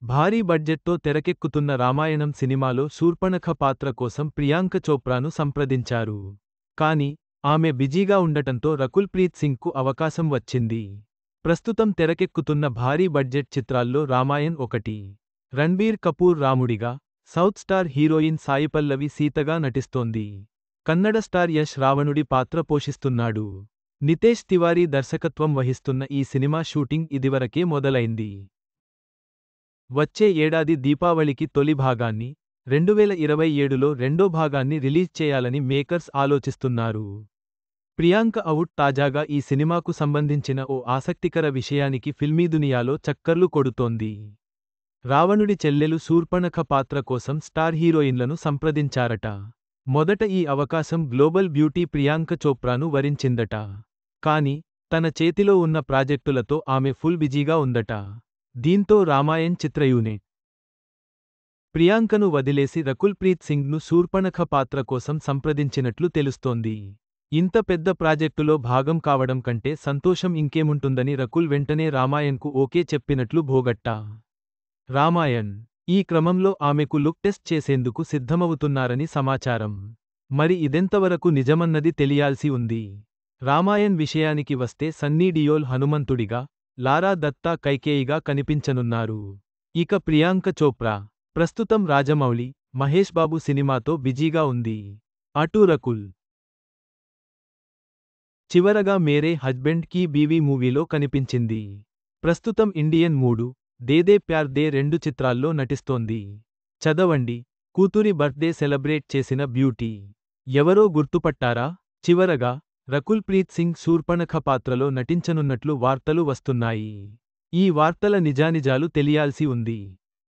భారీ బడ్జెట్తో తెరకెక్కుతున్న రామాయణం సినిమాలో శూర్పణఖ పాత్ర కోసం ప్రియాంక చోప్రాను సంప్రదించారు. కానీ, ఆమె బిజీగా ఉండటంతో రకుల్ ప్రీత్ సింగ్కు అవకాశం వచ్చింది. ప్రస్తుతం తెరకెక్కుతున్న భారీ బడ్జెట్ చిత్రాల్లో రామాయణ్ ఒకటి. రణ్బీర్ కపూర్ రాముడిగా, సౌత్ స్టార్ హీరోయిన్ సాయిపల్లవి సీతగా నటిస్తోంది. కన్నడ స్టార్ యష్ రావణుడి పాత్ర పోషిస్తున్నాడు. నితేష్ తివారీ దర్శకత్వం వహిస్తున్న ఈ సినిమా షూటింగ్ ఇదివరకే మొదలైంది. వచ్చే ఏడాది దీపావళికి తొలి భాగాన్ని, 2027లో రెండో భాగాన్ని రిలీజ్ చేయాలని మేకర్స్ ఆలోచిస్తున్నారు. ప్రియాంక ఔట్ తాజాగా ఈ సినిమాకు సంబంధించిన ఓ ఆసక్తికర విషయానికి ఫిల్మీదునియాలో చక్కర్లు కొడుతోంది. రావణుడి చెల్లెలు శూర్పణఖ పాత్ర కోసం స్టార్ హీరోయిన్లను సంప్రదించారట. మొదట ఈ అవకాశం గ్లోబల్ బ్యూటీ ప్రియాంక చోప్రాను వరించిందట. కానీ, తన చేతిలో ఉన్న ప్రాజెక్టులతో ఆమె ఫుల్ బిజీగా ఉందట. దీంతో రామాయణ్ చిత్ర యూనిట్ ప్రియాంకను వదిలేసి రకుల్ ప్రీత్ సింగ్ను శూర్పణఖ పాత్ర కోసం సంప్రదించినట్లు తెలుస్తోంది. ఇంత పెద్ద ప్రాజెక్టులో భాగం కావడం కంటే సంతోషం ఇంకేముంటుందని రకుల్ వెంటనే రామాయణ్కు ఓకే చెప్పినట్లు భోగట్టా. రామాయణ్ ఈ క్రమంలో ఆమెకు లుక్ టెస్ట్ చేసేందుకు సిద్ధమవుతున్నారని సమాచారం. మరి ఇదెంతవరకు నిజమన్నది తెలియాల్సి ఉంది. రామాయణ్ విషయానికి వస్తే సన్నీ డియోల్ హనుమంతుడిగా, లారా దత్తా కైకేయిగా కనిపించనున్నారు. ఇక ప్రియాంక చోప్రా ప్రస్తుతం రాజమౌళి, మహేష్ బాబు సినిమాతో బిజీగా ఉంది. అటు రకుల్ చివరగా మేరే హస్బెండ్ కీ బీవీ మూవీలో కనిపించింది. ప్రస్తుతం ఇండియన్ 3, దే దే ప్యార్ దే 2 చిత్రాల్లో నటిస్తోంది. చదవండి, కూతురి బర్త్డే సెలబ్రేట్ చేసిన బ్యూటీ ఎవరో గుర్తుపట్టారా? చివరగా, రకుల్ ప్రీత్ సింగ్ శూర్పణఖ పాత్రలో నటించనున్నట్లు వార్తలు వస్తున్నాయి. ఈ వార్తల నిజానిజాలు తెలియాల్సి ఉంది.